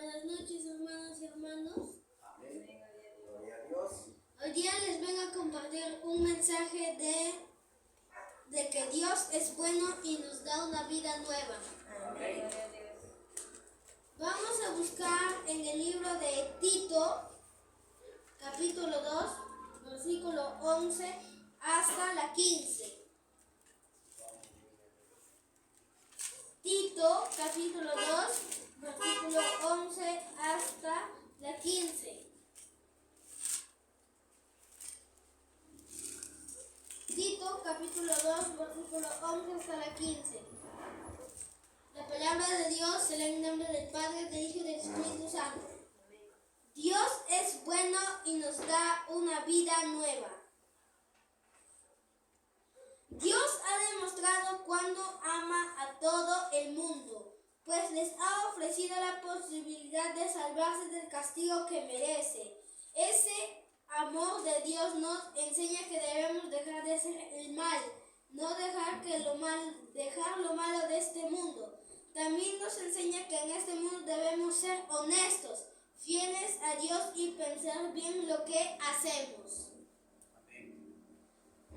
Buenas noches, hermanas y hermanos. Amén. Gloria a Dios. Hoy día les vengo a compartir un mensaje de que Dios es bueno y nos da una vida nueva. Amén. Vamos a buscar en el libro de Tito, capítulo 2, versículo 11 hasta la 15. Tito, capítulo 2, versículo 11 hasta la 15. Tito, capítulo 2, versículo 11 hasta la 15. La palabra de Dios se lee en nombre del Padre, del Hijo y del Espíritu Santo. Dios es bueno y nos da una vida nueva. Dios ha demostrado cuánto ama a todo el mundo, pues les ha ofrecido la posibilidad de salvarse del castigo que merece. Ese amor de Dios nos enseña que debemos dejar de hacer el mal, no dejar lo malo de este mundo. También nos enseña que en este mundo debemos ser honestos, fieles a Dios y pensar bien lo que hacemos.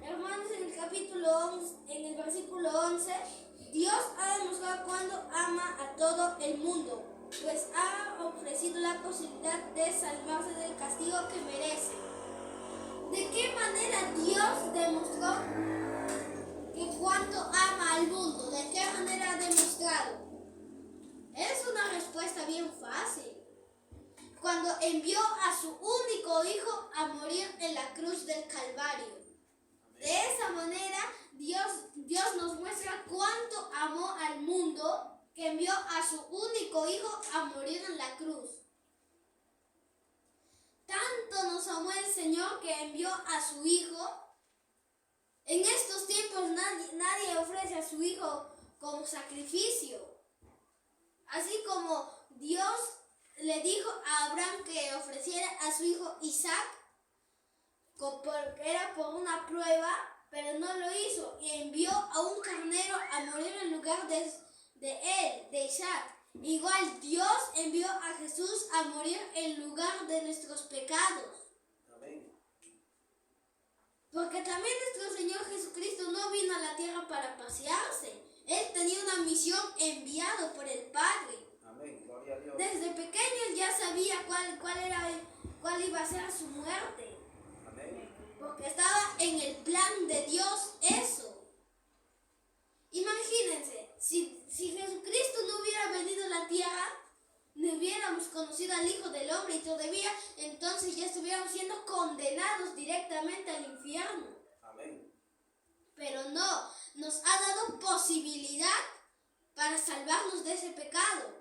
Hermanos, en el capítulo 11, en el versículo 11, Dios ha demostrado cuándo ama a todo el mundo, pues ha ofrecido la posibilidad de salvarse del castigo que merece. ¿De qué manera Dios demostró que cuánto ama al mundo? ¿De qué manera ha demostrado? Es una respuesta bien fácil. Cuando envió a su único hijo a morir en la cruz del Calvario. De esa manera, Dios nos muestra cuánto amó al mundo, que envió a su único hijo a morir en la cruz. Tanto nos amó el Señor que envió a su hijo. En estos tiempos nadie ofrece a su hijo como sacrificio. Así como Dios le dijo a Abraham que ofreciera a su hijo Isaac, porque era por una prueba, pero no lo hizo y envió a un carnero a morir en lugar de él, de Isaac. Igual Dios envió a Jesús a morir en lugar de nuestros pecados. Amén. Porque también nuestro Señor Jesucristo no vino a la tierra para pasearse. Él tenía una misión enviado por el Padre. Amén. Gloria a Dios. Desde pequeño ya sabía cuál iba a ser su muerte. Porque estaba en el plan de Dios eso. Imagínense, si Jesucristo no hubiera venido a la tierra, no hubiéramos conocido al Hijo del Hombre y todavía entonces ya estuviéramos siendo condenados directamente al infierno. Amén. Pero no, nos ha dado posibilidad para salvarnos de ese pecado.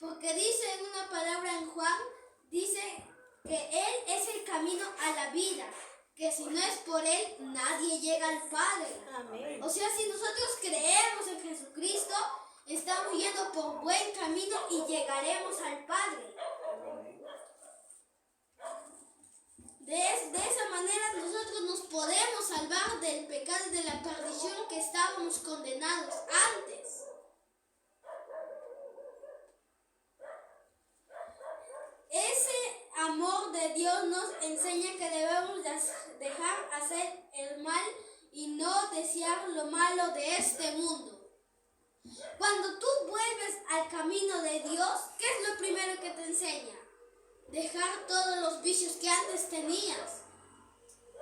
Porque dice en una palabra en Juan, dice que Él es el camino a la vida, que si no es por Él, nadie llega al Padre. Amén. O sea, si nosotros creemos en Jesucristo, estamos yendo por buen camino y llegaremos al Padre. De esa manera nosotros nos podemos salvar del pecado y de la perdición que estábamos condenados antes. Ese amor de Dios nos enseña que debemos dejar hacer el mal y no desear lo malo de este mundo. Cuando tú vuelves al camino de Dios, ¿qué es lo primero que te enseña? Dejar todos los vicios que antes tenías.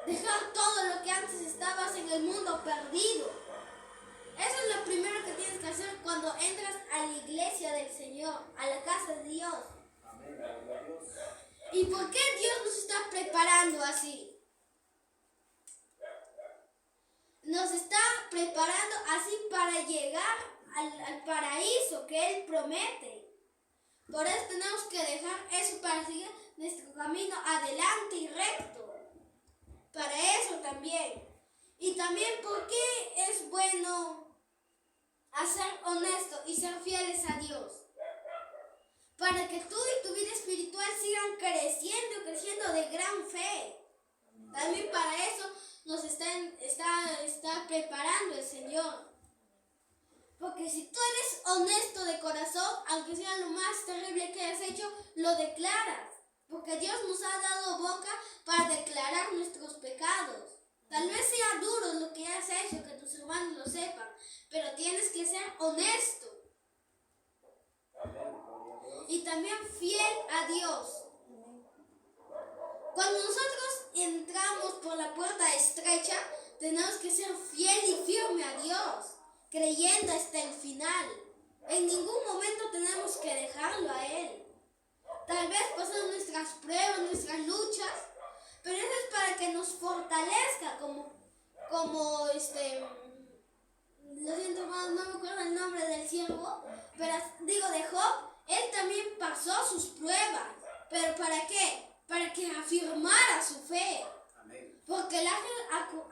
Dejar todo lo que antes estabas en el mundo perdido. Eso es lo primero que tienes que hacer cuando entras a la iglesia del Señor, a la casa de Dios. Amén. Gloria a Dios. ¿Y por qué Dios nos está preparando así? Nos está preparando así para llegar al paraíso que Él promete. Por eso tenemos que dejar eso para seguir nuestro camino adelante y recto. Para eso también. Y también porque es bueno ser honesto y ser fieles a Dios. Para que tú y tu vida espiritual sigan creciendo de gran fe. También para eso nos está preparando el Señor. Porque si tú eres honesto de corazón, aunque sea lo más terrible que hayas hecho, lo declaras. Porque Dios nos ha dado boca para declarar nuestros pecados. Tal vez sea duro lo que has hecho, que tus hermanos lo sepan, pero tienes que ser honesto. Amén. Gloria a Dios. Y también fiel a Dios. Cuando nosotros entramos por la puerta estrecha, tenemos que ser fiel y firme a Dios, creyendo hasta el final. En ningún momento tenemos que dejarlo a Él. Tal vez pasan nuestras pruebas, nuestras luchas, pero eso es para que nos fortalezca como lo siento, hermano, no me acuerdo el nombre del siervo, pero digo de Job, él también pasó sus pruebas. ¿Pero para qué? Para que afirmara su fe. Amén. Porque el ángel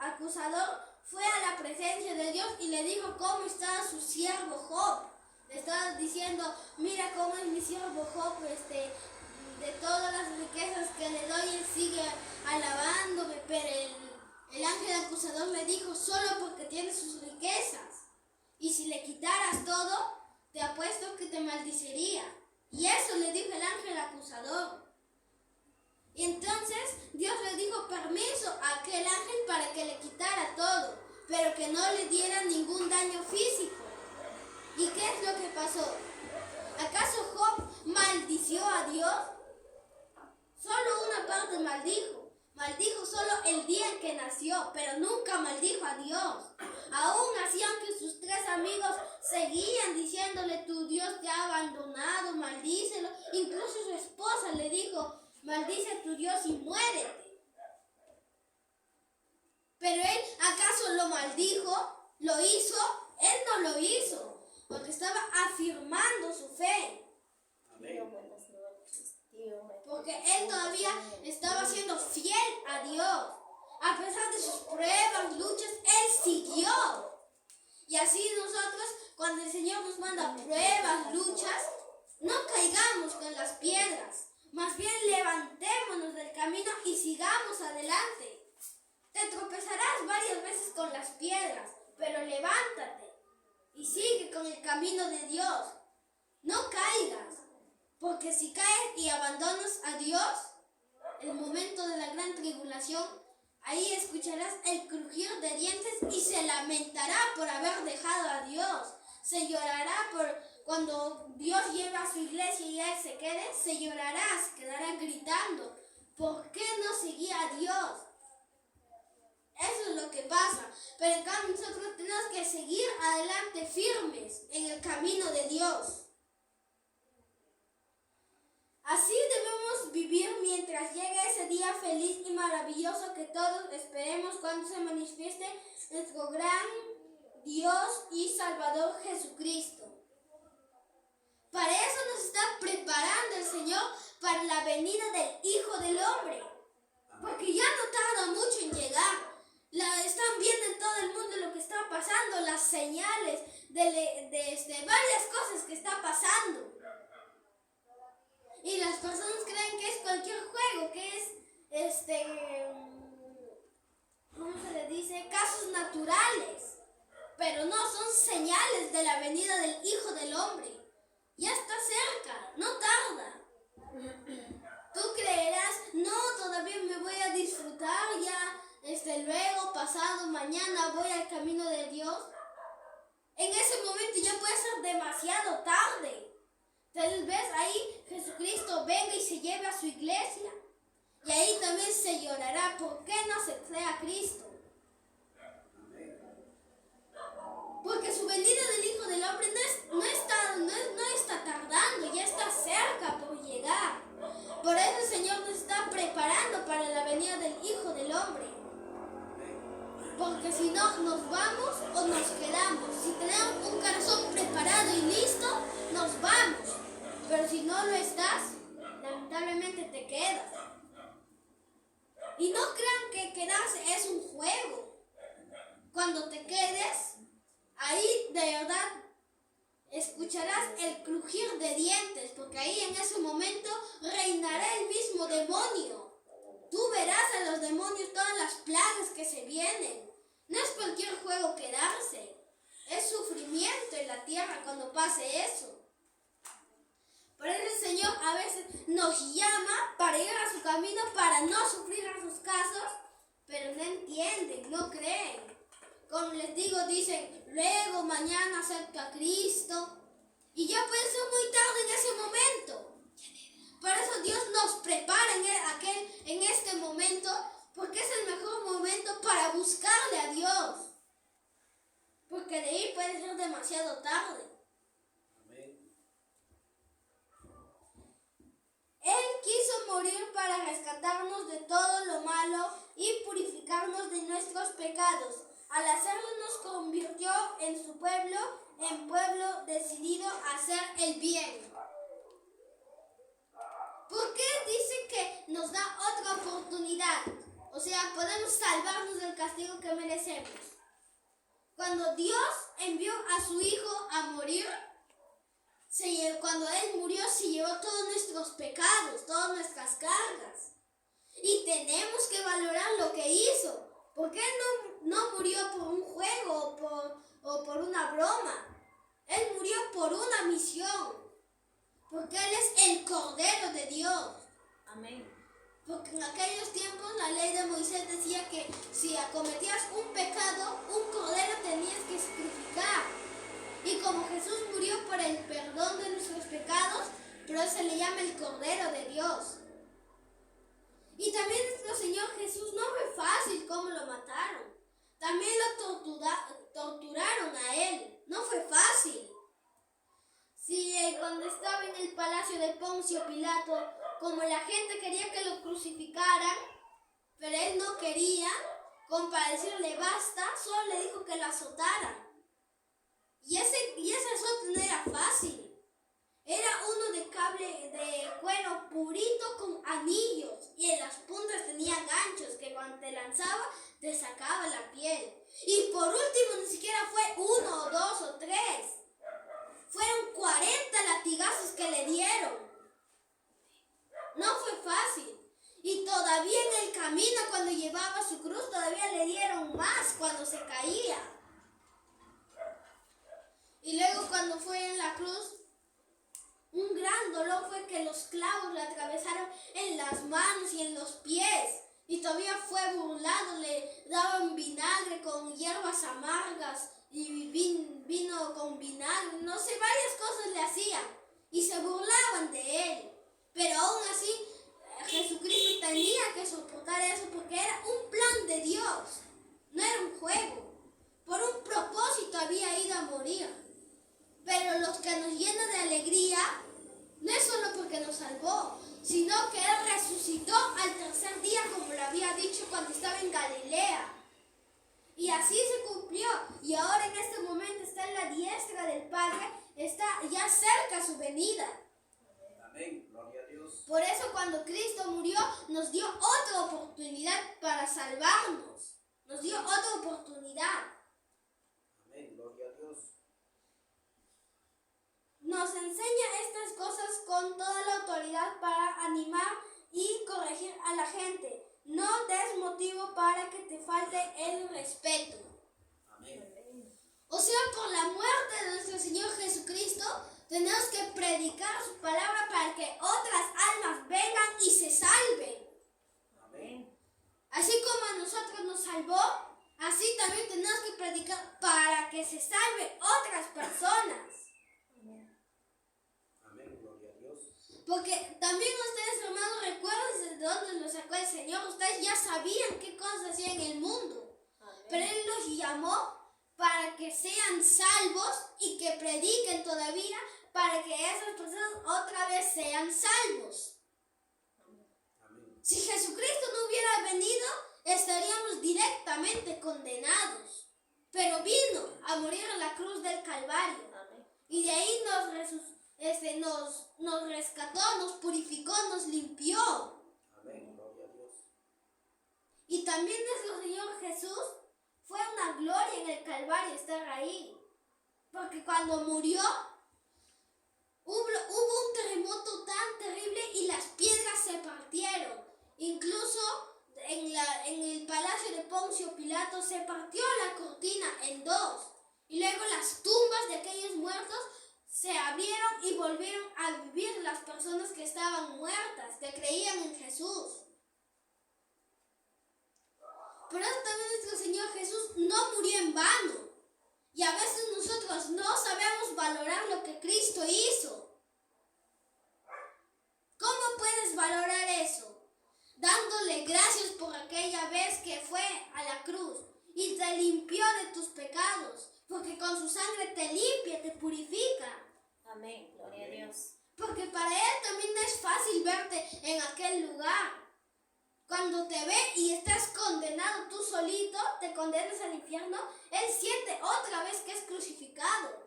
acusador fue a la presencia de Dios y le dijo cómo estaba su siervo Job. Le estaba diciendo, mira cómo es mi siervo Job, de todas las riquezas que le doy, él sigue alabándome, pero el ángel acusador le dijo, solo porque tiene sus riquezas. Y si le quitaras todo, te apuesto que te maldiciría. Y eso le dijo el ángel acusador. Y entonces Dios le dijo permiso a aquel ángel para que le quitara todo, pero que no le diera ningún daño físico. ¿Y qué es lo que pasó? ¿Acaso Job maldició a Dios? Solo una parte maldijo. Maldijo solo el día en que nació, pero nunca maldijo a Dios. Aún así, aunque sus tres amigos seguían diciéndole, tu Dios te ha abandonado, maldícelo. Incluso su esposa le dijo, maldice a tu Dios y muérete. Pero él, ¿acaso lo maldijo? ¿Lo hizo? Él no lo hizo, porque estaba afirmando su fe. Amén. Porque él todavía estaba siendo fiel a Dios. A pesar de sus pruebas, luchas, él siguió. Y así nosotros, cuando el Señor nos manda pruebas, luchas, no caigamos con las piedras. Más bien levantémonos del camino y sigamos adelante. Te tropezarás varias veces con las piedras, pero levántate y sigue con el camino de Dios. No caigas, porque si caes y abandonas a Dios, el momento de la gran tribulación, ahí escucharás el crujir de dientes y se lamentará por haber dejado a Dios. Se llorará por cuando Dios lleve a su iglesia y él se quede, se llorará, se quedará gritando. ¿Por qué no seguía a Dios? Eso es lo que pasa. Pero en cambio nosotros tenemos que seguir adelante firmes en el camino de Dios. Así debemos vivir mientras llegue ese día feliz y maravilloso que todos esperemos cuando se manifieste nuestro gran Dios y Salvador Jesucristo. Para eso nos está preparando el Señor para la venida del Hijo del Hombre. Porque ya no tarda mucho en llegar. Están viendo en todo el mundo lo que está pasando, las señales de varias cosas que está pasando. Y las personas creen que es cualquier juego, que es, ¿cómo se le dice? Casos naturales. Pero no, son señales de la venida del Hijo del Hombre. Ya está cerca, no tarda. Tú creerás, no, todavía me voy a disfrutar ya, luego, pasado, mañana voy al camino de Dios. En ese momento ya puede ser demasiado tarde. Tal vez ahí Jesucristo venga y se lleve a su iglesia. Y ahí también se llorará. ¿Por qué no se cree a Cristo? Porque su venida del Hijo del Hombre no está tardando, ya está cerca por llegar. Por eso el Señor nos está preparando para la venida del Hijo del Hombre. Porque si no, nos vamos o nos quedamos. Si tenemos un corazón preparado y listo, nos vamos. Pero si no lo estás, lamentablemente te quedas. Y no crean que quedarse es un juego. Cuando te quedes, ahí de verdad escucharás el crujir de dientes, porque ahí en ese momento reinará el mismo demonio. Tú verás a los demonios todas las plagas que se vienen. No es cualquier juego quedarse. es sufrimiento en la tierra cuando pase eso. Por eso el Señor a veces nos llama para ir a su camino, para no sufrir a sus casos, pero no entienden, no creen. Como les digo, dicen, luego mañana acepto a Cristo, y ya puede ser muy tarde en ese momento. Por eso Dios nos prepara en este momento, porque es el mejor momento para buscarle a Dios. Porque de ahí puede ser demasiado tarde. Amén. Él quiso morir para rescatarnos de todo lo malo y purificarnos de nuestros pecados. Al hacerlo nos convirtió en su pueblo, en pueblo decidido a hacer el bien. ¿Por qué dice que nos da otra oportunidad? O sea, podemos salvarnos del castigo que merecemos. Cuando Dios envió a su Hijo a morir, cuando Él murió se llevó todos nuestros pecados, todas nuestras cargas. Y tenemos que valorar lo que hizo. Porque Él no murió por un juego o por una broma. Él murió por una misión. Porque Él es el Cordero de Dios. Amén. Porque en aquellos tiempos la ley de Moisés decía que si acometías un pecado, un cordero tenías que sacrificar. Y como Jesús murió por el perdón de nuestros pecados, por eso se le llama el Cordero de Dios. Y también nuestro Señor Jesús no fue fácil cómo lo mataron. También lo torturaron a Él. No fue fácil. Sí, cuando estaba en el palacio de Poncio Pilato, como la gente quería que lo crucificaran, pero él no quería, como para decirle basta, solo le dijo que lo azotaran. Y ese azote no era fácil. Era uno de cuero purito con anillos, y en las puntas tenía ganchos que cuando te lanzaba te sacaba la piel. Y por último ni siquiera fue 1 o 2 o 3. Fueron 40 latigazos que le dieron. No fue fácil. Y todavía en el camino, cuando llevaba su cruz, todavía le dieron más cuando se caía. Y luego cuando fue en la cruz, un gran dolor fue que los clavos le atravesaron en las manos y en los pies. Y todavía fue burlado, le daban vinagre con hierbas amargas y vino con vinagre, no sé, varias cosas le hacían y se burlaban de él. Pero aún así, Jesucristo tenía que soportar eso porque era un plan de Dios, no era un juego. Por un propósito había ido a morir. Pero lo que nos llena de alegría no es solo porque nos salvó, sino que Él resucitó al tercer día, como lo había dicho cuando estaba en Galilea. Y así se cumplió. Y ahora en este momento está en la diestra del Padre, está ya cerca su venida. Amén. Gloria a Dios. Por eso cuando Cristo murió, nos dio otra oportunidad para salvarnos. Nos dio otra oportunidad. Amén. Gloria a Dios. Nos enseña estas cosas con toda la autoridad para animar y corregir a la gente. No des motivo para que te falte el respeto. Amén. O sea, por la muerte de nuestro Señor Jesucristo, tenemos que predicar su palabra para que otras almas vengan y se salven. Amén. Así como a nosotros nos salvó, así también tenemos que predicar para que se salven otras personas. Amén. Gloria a Dios. Porque también ustedes, hermanos, recuerden de dónde los sacó el Señor. Ustedes ya sabían qué cosas hacía en el mundo. Amén. Pero Él los llamó para que sean salvos y que prediquen todavía para que esas personas otra vez sean salvos. Amén. Si Jesucristo no hubiera venido, estaríamos directamente condenados. Pero vino a morir en la cruz del Calvario. Amén. Y de ahí nos rescató, nos purificó, nos limpió. Amén. Gloria a Dios. Y también nuestro Señor Jesús fue una gloria en el Calvario estar ahí. Porque cuando murió, hubo un terremoto tan terrible y las piedras se partieron. Incluso en el palacio de Poncio Pilato se partió la cortina en dos. Y luego las tumbas de aquellos muertos se abrieron y volvieron a vivir las personas que estaban muertas, que creían en Jesús. Por eso también nuestro Señor Jesús no murió en vano. Y a veces nosotros no sabemos valorar lo que Cristo hizo. ¿Cómo puedes valorar eso? Dándole gracias por aquella vez que fue a la cruz y te limpió de tus pecados, porque con su sangre te limpia, te purifica. Amén. Gloria a Dios. Porque para Él también no es fácil verte en aquel lugar. Cuando te ve y estás condenado tú solito, te condenas al infierno, Él siente otra vez que es crucificado.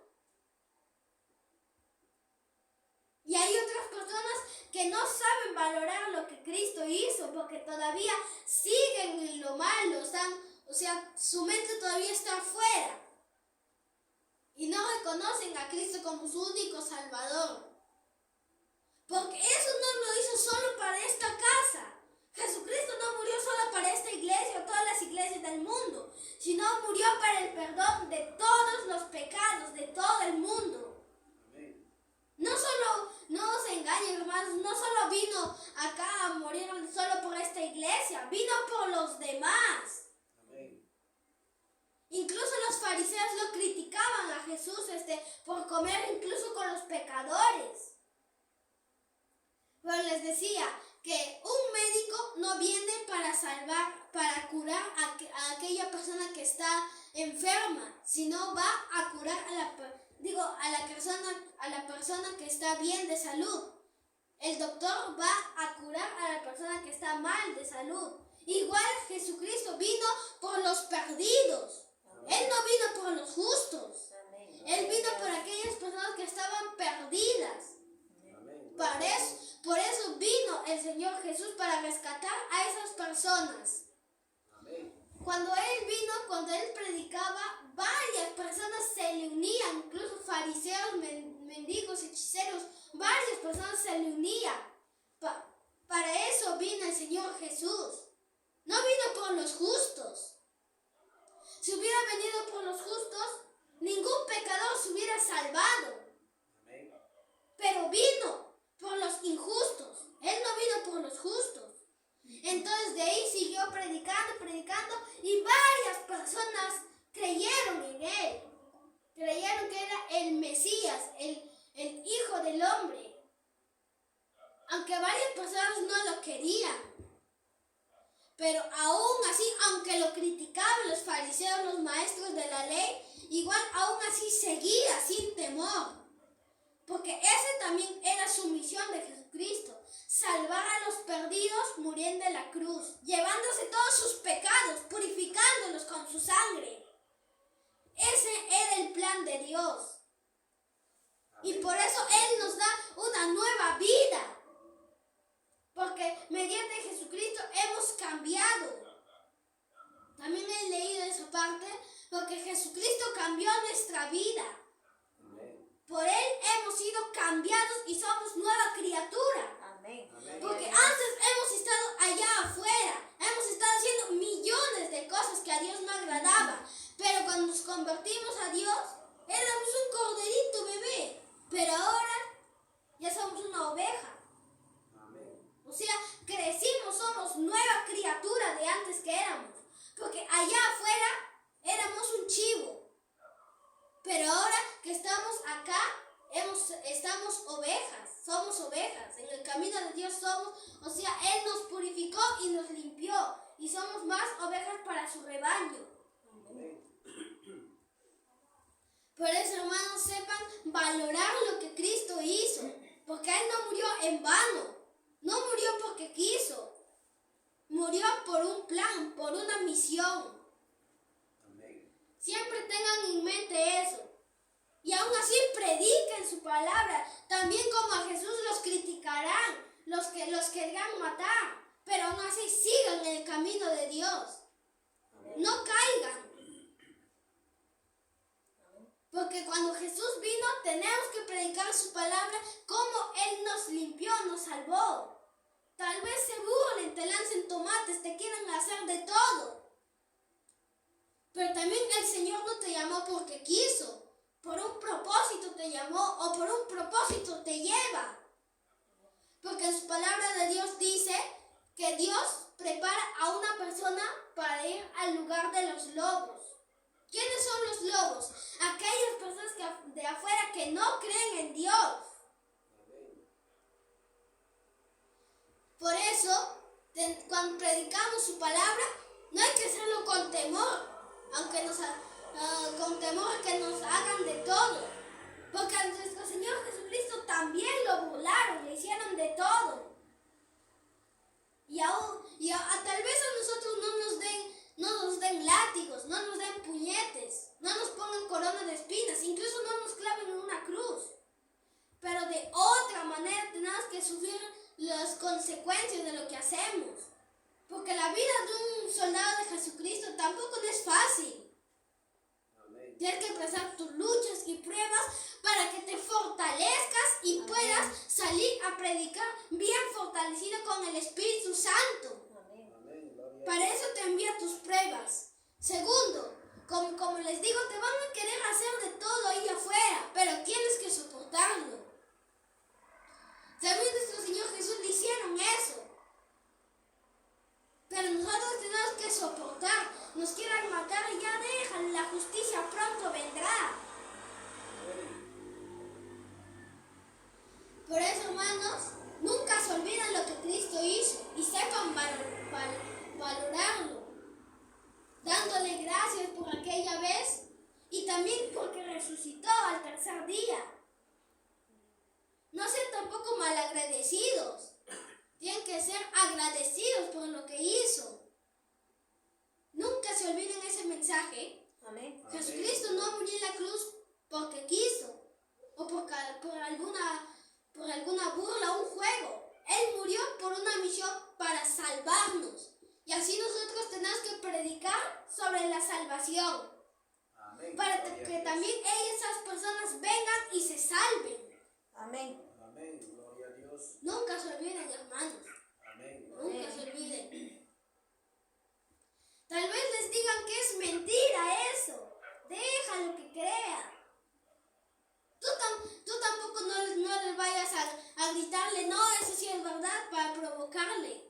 Y hay otras personas que no saben valorar lo que Cristo hizo porque todavía siguen en lo malo, su mente todavía está afuera y no reconocen a Cristo como su único Salvador. Porque eso no lo hizo solo para esta casa. Jesucristo no murió solo para esta iglesia o todas las iglesias del mundo, sino murió para el perdón de todos los pecados de todo el mundo. Amén. No se engañen, hermanos, no solo vino acá a morir solo por esta iglesia, vino por los demás. Amén. Incluso los fariseos lo criticaban a Jesús por comer incluso con los pecadores. Pero les decía que un médico no viene para curar a aquella persona que está enferma, sino va a curar a la persona que está bien de salud. El doctor va a curar a la persona que está mal de salud. Igual Jesucristo vino por los perdidos. Él no vino por los justos. Amén. Él vino por aquellas personas que estaban perdidas. Amén. Por eso vino el Señor Jesús para rescatar a esas personas. Amén. Cuando Él predicaba, varias personas se le unían, incluso fariseos, mendigos, hechiceros, varias personas se le unían. Para eso vino el Señor Jesús. No vino por los justos. Si hubiera venido por los justos, ningún pecador se hubiera salvado. Amén. Pero vino por los injustos. Él no vino por los justos. Entonces de ahí siguió predicando y varias personas creyeron en Él. Creyeron que era el Mesías, el Hijo del Hombre. Aunque varias personas no lo querían. Pero aún así, aunque lo criticaban los fariseos, los maestros de la ley, igual aún así seguía sin temor. Porque esa también era su misión de Jesucristo, salvar a los perdidos muriendo en la cruz, llevándose todos sus pecados, purificándolos con su sangre. Ese era el plan de Dios. Y por eso Él nos da una nueva vida. Porque mediante Jesucristo hemos cambiado. También he leído esa parte, porque Jesucristo cambió nuestra vida. Por Él hemos sido cambiados y somos nueva criatura. Amén. Amén. Porque antes hemos estado allá afuera, hemos estado haciendo millones de cosas que a Dios no agradaba. Pero cuando nos convertimos a Dios, éramos un corderito bebé. Pero ahora ya somos una oveja. Amén. O sea, crecimos, somos nueva criatura de antes que éramos. Porque allá afuera éramos un chivo. Pero ahora que estamos acá, estamos ovejas, somos ovejas. En el camino de Dios somos, o sea, Él nos purificó y nos limpió. Y somos más ovejas para su rebaño. Amén. Por eso, hermanos, sepan valorar lo que Cristo hizo. Porque Él no murió en vano. No murió porque quiso. Murió por un plan, por una misión. Amén. Siempre tengan en mente eso. Y aún así prediquen su palabra. También como a Jesús los criticarán, los querrán matar. Pero aún así sigan en el camino de Dios. No caigan. Porque cuando Jesús vino tenemos que predicar su palabra, como Él nos limpió, nos salvó. Tal vez se burlen, te lancen tomates, te quieran hacer de todo. Pero también el Señor no te llamó porque quiso. Por un propósito te llamó o por un propósito te lleva. Porque en su palabra de Dios dice que Dios prepara a una persona para ir al lugar de los lobos. ¿Quiénes son los lobos? Aquellas personas de afuera que no creen en Dios. Por eso, cuando predicamos su palabra, no hay que hacerlo con temor, con temor a que nos hagan de todo. Porque a nuestro Señor Jesucristo también lo burlaron, le hicieron de todo. Tal vez a nosotros no nos den látigos, no nos den puñetes, no nos pongan corona de espinas, incluso no nos claven en una cruz. Pero de otra manera tenemos que sufrir las consecuencias de lo que hacemos. Porque la vida de un soldado de Jesucristo tampoco no es fácil. Amén. Tienes que pasar tus luchas y pruebas para que te fortalezcas y puedas salir a predicar bien fortalecido con el Espíritu Santo. Amén. Amén. Gloria. Para eso te envía tus pruebas. Segundo, como les digo, te van a querer hacer de todo ahí afuera, pero tienes que soportarlo. También nuestro Señor Jesús le hicieron eso. Pero nosotros tenemos que soportar. Nos quieran matar y ya dejan. La justicia pronto vendrá. Por eso, hermanos, nunca se olviden lo que Cristo hizo y sepan valorarlo. Dándole gracias por aquella vez y también porque resucitó al tercer día. No sean tampoco malagradecidos. Tienen que ser agradecidos por lo que hizo. Nunca se olviden ese mensaje. Amén. Jesucristo no murió en la cruz porque quiso o por alguna burla o un juego. Él murió por una misión para salvarnos. Y así nosotros tenemos que predicar sobre la salvación. Amén. Para Gloria a que Dios. también esas personas vengan y se salven. Amén. Amén. Gloria a Dios. Nunca se olviden, hermanos. Amén. Nunca se olviden. Tal vez les digan que es mentira eso. Déjalo que crea. Tú tampoco no les vayas a gritarle, no, eso sí es verdad, para provocarle.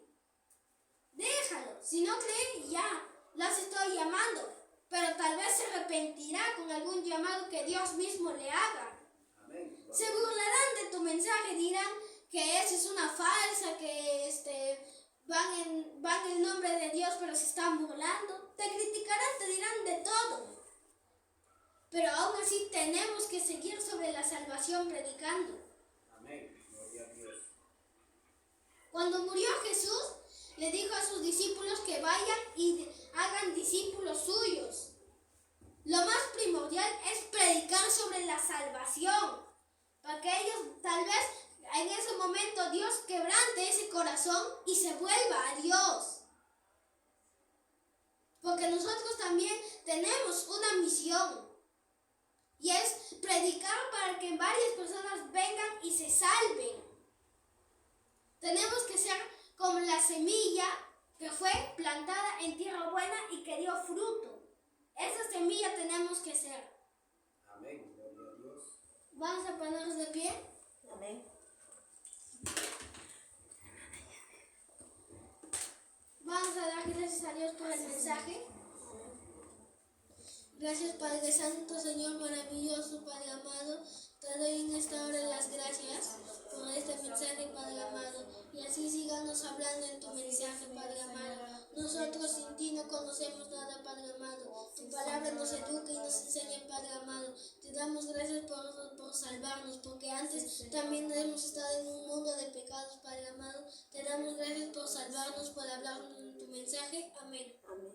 Déjalo. Si no creen, ya. Las estoy llamando. Pero tal vez se arrepentirá con algún llamado que Dios mismo le haga. Amén. Gloria Se a Dios. burlarán de tu mensaje, dirán que esa es una falsa, que van en nombre de Dios, pero se están burlando. Te criticarán, te dirán de todo. Pero aún así tenemos que seguir sobre la salvación predicando. Amén. Gloria a Dios. Cuando murió Jesús, le dijo a sus discípulos que vayan y hagan discípulos suyos. Lo más primordial es predicar sobre la salvación, para que ellos tal vez en ese momento Dios quebrante ese corazón y se vuelva a Dios. Porque nosotros también tenemos una misión y es predicar para que varias personas vengan y se salven. Tenemos que ser como la semilla que fue plantada en tierra buena y que dio fruto. Esa semilla tenemos que ser. Amén. Gloria a Dios. Vamos a ponernos de pie. Amén. Vamos a dar gracias a Dios por el mensaje. Gracias, Padre Santo, Señor maravilloso, Padre amado. Te doy en esta hora las gracias por este mensaje, Padre amado. Y así síganos hablando en tu mensaje, Padre amado. Nosotros sin ti no conocemos nada, Padre amado. Tu palabra nos educa y nos enseña, Padre amado. Te damos gracias por salvarnos, porque antes también hemos estado en un mundo de pecados, Padre amado. Te damos gracias por salvarnos, por hablarnos en tu mensaje. Amén. Amén.